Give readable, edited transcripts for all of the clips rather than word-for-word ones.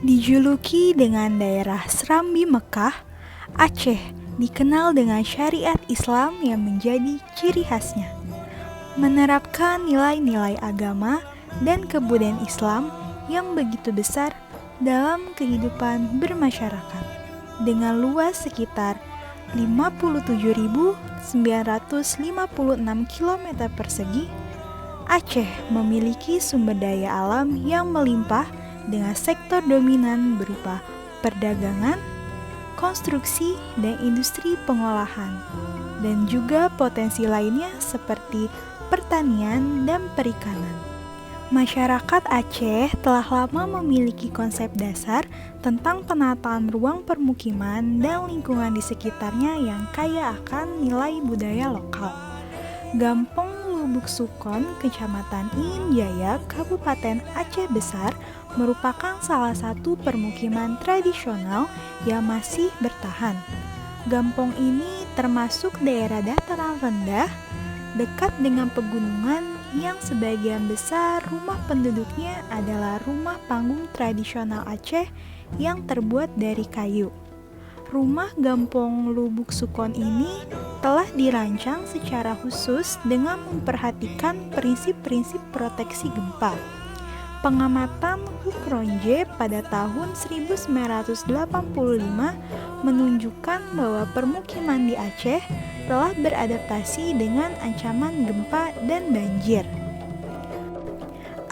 Dijuluki dengan daerah Serambi Mekah, Aceh dikenal dengan syariat Islam yang menjadi ciri khasnya. Menerapkan nilai-nilai agama dan kebudayaan Islam yang begitu besar dalam kehidupan bermasyarakat. Dengan luas sekitar 57.956 km persegi, Aceh memiliki sumber daya alam yang melimpah dengan sektor dominan berupa perdagangan, konstruksi, dan industri pengolahan, dan juga potensi lainnya seperti pertanian dan perikanan. Masyarakat Aceh telah lama memiliki konsep dasar tentang penataan ruang permukiman dan lingkungan di sekitarnya yang kaya akan nilai budaya lokal. Gampong Lubuk Sukon, Kecamatan Inin Jaya, Kabupaten Aceh Besar, merupakan salah satu permukiman tradisional yang masih bertahan. Gampong ini termasuk daerah dataran rendah, dekat dengan pegunungan yang sebagian besar rumah penduduknya adalah rumah panggung tradisional Aceh yang terbuat dari kayu. Rumah Gampong Lubuk Sukon ini telah dirancang secara khusus dengan memperhatikan prinsip-prinsip proteksi gempa. Pengamatan Hukronje pada tahun 1985 menunjukkan bahwa permukiman di Aceh telah beradaptasi dengan ancaman gempa dan banjir.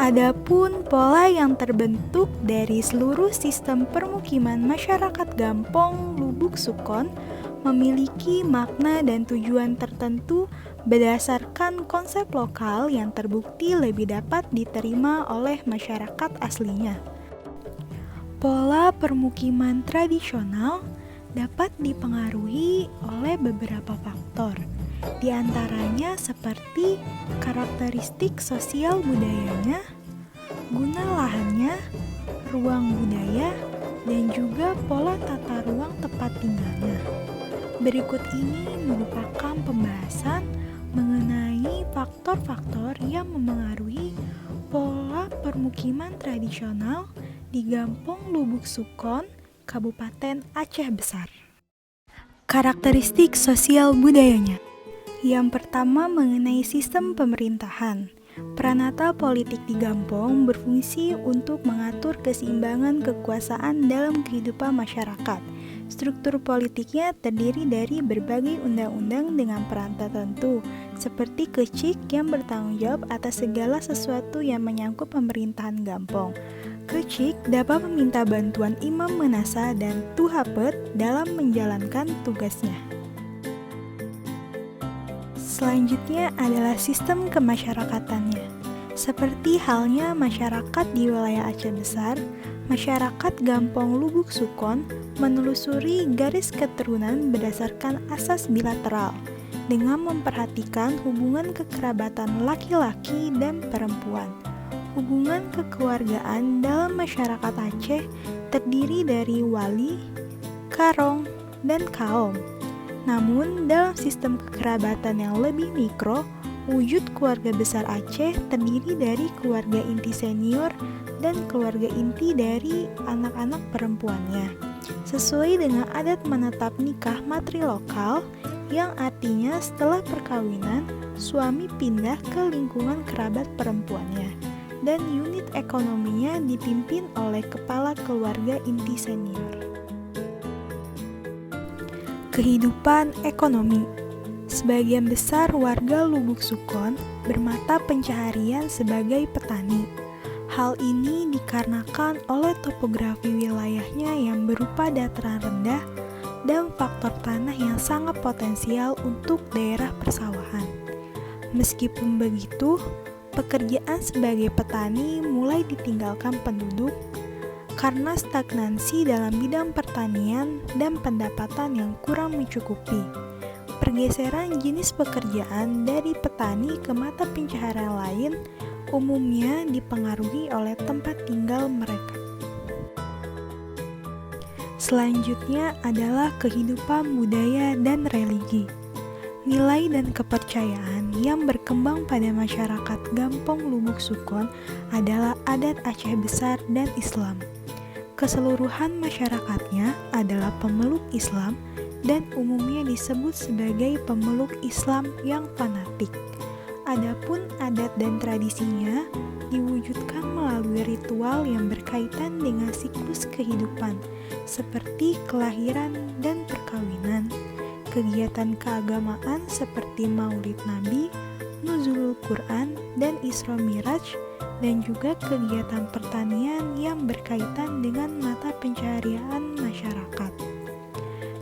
Adapun pola yang terbentuk dari seluruh sistem permukiman masyarakat Gampong Lubuk Sukon memiliki makna dan tujuan tertentu berdasarkan konsep lokal yang terbukti lebih dapat diterima oleh masyarakat aslinya. Pola permukiman tradisional dapat dipengaruhi oleh beberapa faktor, di antaranya seperti karakteristik sosial budayanya, guna lahannya, ruang budaya, dan juga pola tata ruang tempat tinggalnya. Berikut ini merupakan pembahasan mengenai faktor-faktor yang memengaruhi pola permukiman tradisional di Gampong Lubuk Sukon, Kabupaten Aceh Besar. Karakteristik sosial budayanya. Yang pertama mengenai sistem pemerintahan. Peranata politik di Gampong berfungsi untuk mengatur keseimbangan kekuasaan dalam kehidupan masyarakat. Struktur politiknya terdiri dari berbagai undang-undang dengan peran tertentu, seperti Kecik yang bertanggung jawab atas segala sesuatu yang menyangkut pemerintahan Gampong. Kecik dapat meminta bantuan Imam Menasa dan Tuhapet dalam menjalankan tugasnya. Selanjutnya adalah sistem kemasyarakatannya. Seperti halnya masyarakat di wilayah Aceh Besar, masyarakat Gampong Lubuk Sukon menelusuri garis keturunan berdasarkan asas bilateral dengan memperhatikan hubungan kekerabatan laki-laki dan perempuan. Hubungan kekeluargaan dalam masyarakat Aceh terdiri dari wali, karong, dan kaum. Namun, dalam sistem kekerabatan yang lebih mikro, wujud keluarga besar Aceh terdiri dari keluarga inti senior dan keluarga inti dari anak-anak perempuannya, sesuai dengan adat menetap nikah matri lokal, yang artinya setelah perkawinan, suami pindah ke lingkungan kerabat perempuannya, dan unit ekonominya dipimpin oleh kepala keluarga inti senior. Kehidupan ekonomi. Sebagian besar warga Lubuk Sukon bermata pencaharian sebagai petani. Hal ini dikarenakan oleh topografi wilayahnya yang berupa dataran rendah dan faktor tanah yang sangat potensial untuk daerah persawahan. Meskipun begitu, pekerjaan sebagai petani mulai ditinggalkan penduduk karena stagnansi dalam bidang pertanian dan pendapatan yang kurang mencukupi. Pergeseran jenis pekerjaan dari petani ke mata pencaharian lain umumnya dipengaruhi oleh tempat tinggal mereka. Selanjutnya adalah kehidupan budaya dan religi. Nilai dan kepercayaan yang berkembang pada masyarakat Gampong Lubuk Sukon adalah adat Aceh Besar dan Islam. Keseluruhan masyarakatnya adalah pemeluk Islam dan umumnya disebut sebagai pemeluk Islam yang fanatik. Adapun adat dan tradisinya diwujudkan melalui ritual yang berkaitan dengan siklus kehidupan, seperti kelahiran dan perkawinan, kegiatan keagamaan seperti Maulid Nabi, Nuzulul Quran, dan Isra Miraj, dan juga kegiatan pertanian yang berkaitan dengan mata pencaharian masyarakat.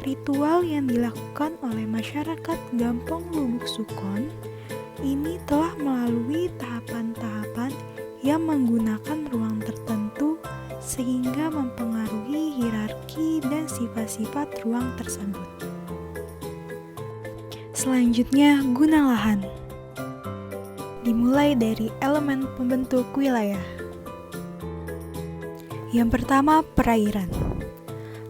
Ritual yang dilakukan oleh masyarakat Gampong Lubuk Sukon ini telah melalui tahapan-tahapan yang menggunakan ruang tertentu sehingga mempengaruhi hierarki dan sifat-sifat ruang tersebut. Selanjutnya, guna lahan. Dimulai dari elemen pembentuk wilayah. Yang pertama, perairan.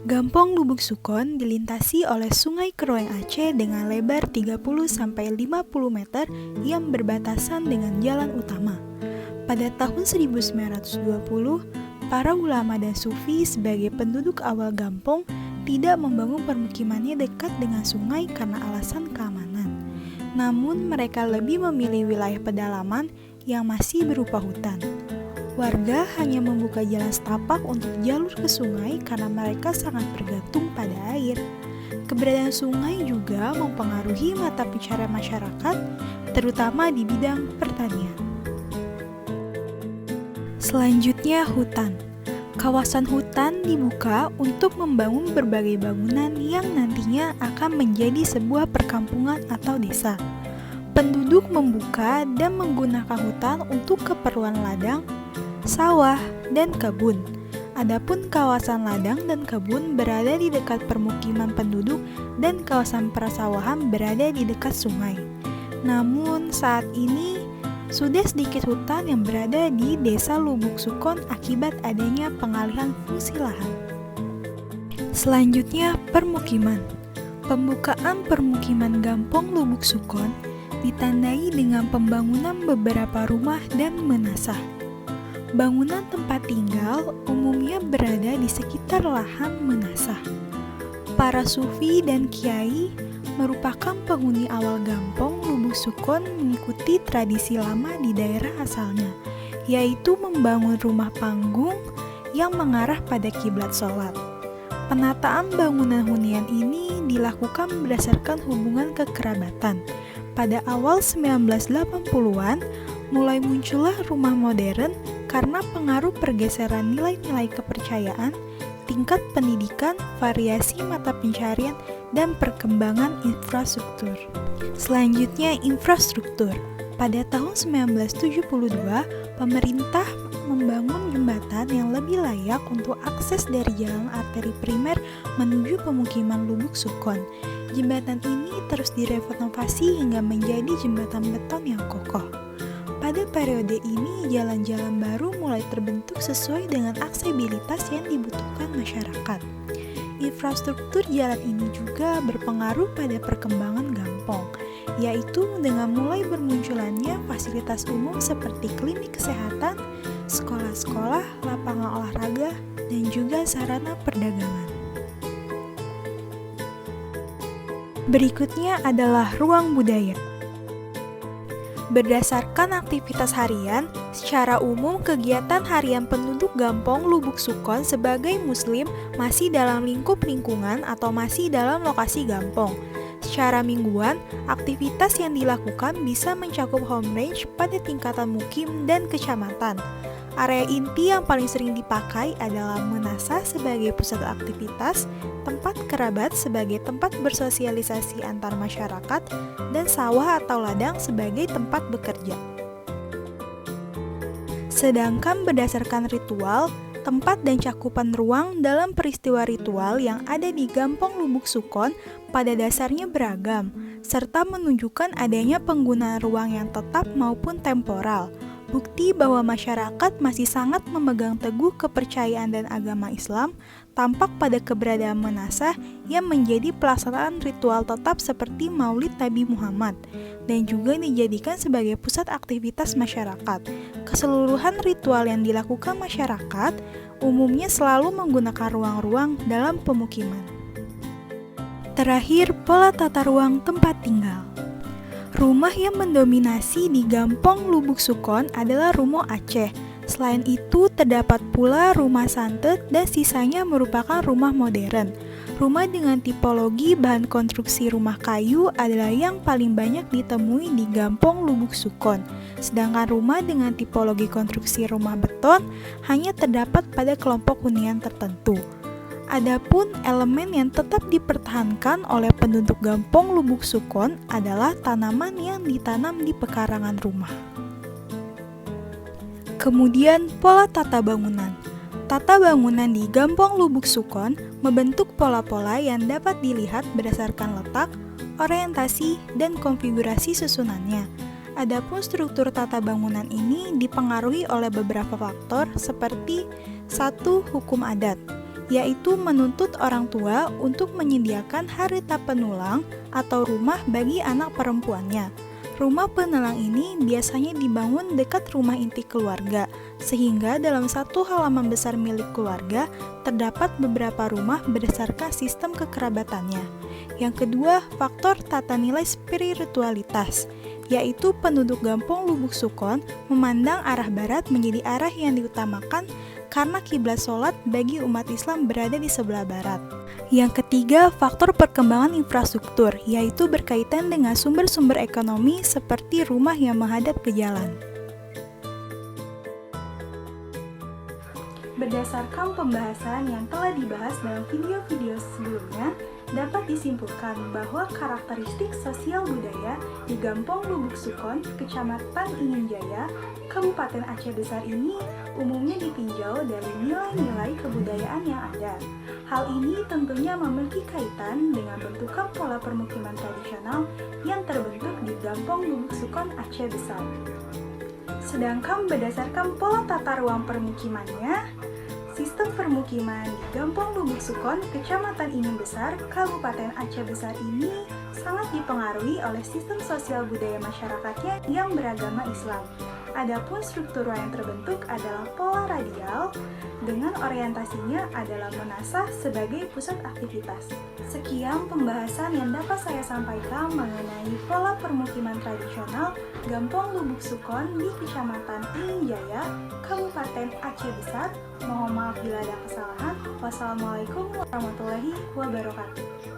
Gampong Lubuk Sukon dilintasi oleh Sungai Keroeng Aceh dengan lebar 30-50 meter yang berbatasan dengan jalan utama. Pada tahun 1920, para ulama dan sufi sebagai penduduk awal Gampong tidak membangun permukimannya dekat dengan sungai karena alasan keamanan. Namun mereka lebih memilih wilayah pedalaman yang masih berupa hutan. Warga hanya membuka jalan setapak untuk jalur ke sungai karena mereka sangat bergantung pada air. Keberadaan sungai juga mempengaruhi mata pencaharian masyarakat, terutama di bidang pertanian. Selanjutnya, hutan. Kawasan hutan dibuka untuk membangun berbagai bangunan yang nantinya akan menjadi sebuah perkampungan atau desa. Penduduk membuka dan menggunakan hutan untuk keperluan ladang, sawah, dan kebun. Adapun kawasan ladang dan kebun berada di dekat permukiman penduduk dan kawasan persawahan berada di dekat sungai. Namun saat ini sudah sedikit hutan yang berada di Desa Lubuk Sukon akibat adanya pengalihan fungsi lahan. Selanjutnya, permukiman. Pembukaan permukiman Gampong Lubuk Sukon ditandai dengan pembangunan beberapa rumah dan menasah. Bangunan tempat tinggal umumnya berada di sekitar lahan menasah. Para sufi dan kiai merupakan penghuni awal Gampong Lubuk Sukon mengikuti tradisi lama di daerah asalnya, yaitu membangun rumah panggung yang mengarah pada kiblat sholat. Penataan bangunan hunian ini dilakukan berdasarkan hubungan kekerabatan. Pada awal 1980-an, mulai muncullah rumah modern karena pengaruh pergeseran nilai-nilai kepercayaan, tingkat pendidikan, variasi mata pencaharian, dan perkembangan infrastruktur. Selanjutnya, infrastruktur. Pada tahun 1972, pemerintah membangun jembatan yang lebih layak untuk akses dari jalan arteri primer menuju pemukiman Lubuk Sukon. Jembatan ini terus direnovasi hingga menjadi jembatan beton yang kokoh. Pada periode ini, jalan-jalan baru mulai terbentuk sesuai dengan aksesibilitas yang dibutuhkan masyarakat. Infrastruktur jalan ini juga berpengaruh pada perkembangan Gampong, yaitu dengan mulai bermunculannya fasilitas umum seperti klinik kesehatan, sekolah-sekolah, lapangan olahraga, dan juga sarana perdagangan. Berikutnya adalah ruang budaya. Berdasarkan aktivitas harian, secara umum kegiatan harian penduduk Gampong Lubuk Sukon sebagai Muslim masih dalam lingkup lingkungan atau masih dalam lokasi Gampong. Secara mingguan, aktivitas yang dilakukan bisa mencakup home range pada tingkatan mukim dan kecamatan. Area inti yang paling sering dipakai adalah menasah sebagai pusat aktivitas, tempat kerabat sebagai tempat bersosialisasi antar masyarakat, dan sawah atau ladang sebagai tempat bekerja. Sedangkan berdasarkan ritual, tempat dan cakupan ruang dalam peristiwa ritual yang ada di Gampong Lubuk Sukon pada dasarnya beragam, serta menunjukkan adanya penggunaan ruang yang tetap maupun temporal. Bukti bahwa masyarakat masih sangat memegang teguh kepercayaan dan agama Islam tampak pada keberadaan menasah yang menjadi pelaksanaan ritual tetap seperti Maulid Nabi Muhammad dan juga dijadikan sebagai pusat aktivitas masyarakat. Keseluruhan ritual yang dilakukan masyarakat umumnya selalu menggunakan ruang-ruang dalam pemukiman. Terakhir, pola tata ruang tempat tinggal. Rumah yang mendominasi di Gampong Lubuk Sukon adalah Rumo Aceh. Selain itu, terdapat pula rumah santet dan sisanya merupakan rumah modern. Rumah dengan tipologi bahan konstruksi rumah kayu adalah yang paling banyak ditemui di Gampong Lubuk Sukon. Sedangkan rumah dengan tipologi konstruksi rumah beton hanya terdapat pada kelompok hunian tertentu. Adapun elemen yang tetap dipertahankan oleh penduduk Gampong Lubuk Sukon adalah tanaman yang ditanam di pekarangan rumah. Kemudian, pola tata bangunan. Tata bangunan di Gampong Lubuk Sukon membentuk pola-pola yang dapat dilihat berdasarkan letak, orientasi, dan konfigurasi susunannya. Adapun struktur tata bangunan ini dipengaruhi oleh beberapa faktor seperti 1. Hukum adat, yaitu menuntut orang tua untuk menyediakan harita penulang atau rumah bagi anak perempuannya. Rumah penelang ini biasanya dibangun dekat rumah inti keluarga, sehingga dalam satu halaman besar milik keluarga terdapat beberapa rumah berdasarkan sistem kekerabatannya. Yang kedua, faktor tata nilai spiritualitas, yaitu penduduk Gampong Lubuk Sukon memandang arah barat menjadi arah yang diutamakan karena kiblat sholat bagi umat Islam berada di sebelah barat. Yang ketiga, faktor perkembangan infrastruktur, yaitu berkaitan dengan sumber-sumber ekonomi seperti rumah yang menghadap ke jalan. Berdasarkan pembahasan yang telah dibahas dalam video-video sebelumnya, dapat disimpulkan bahwa karakteristik sosial budaya di Gampong Lubuk Sukon, Kecamatan Ingin Jaya, Kabupaten Aceh Besar ini umumnya ditinjau dari nilai-nilai kebudayaan yang ada. Hal ini tentunya memiliki kaitan dengan bentukan pola permukiman tradisional yang terbentuk di Gampong Lubuk Sukon, Aceh Besar. Sedangkan berdasarkan pola tata ruang permukimannya, sistem permukiman di Gampong Lubuk Sukon, Kecamatan Ingin Besar, Kabupaten Aceh Besar ini sangat dipengaruhi oleh sistem sosial budaya masyarakatnya yang beragama Islam. Adapun struktur yang terbentuk adalah pola radial dengan orientasinya adalah menasah sebagai pusat aktivitas. Sekian pembahasan yang dapat saya sampaikan mengenai pola permukiman tradisional Gampong Lubuk Sukon di Kecamatan Ingin Jaya, Kabupaten Aceh Besar. Mohon maaf bila ada kesalahan. Wassalamualaikum warahmatullahi wabarakatuh.